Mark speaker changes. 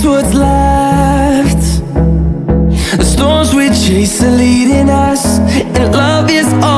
Speaker 1: what's left. The storms we chase are leading us, and love is all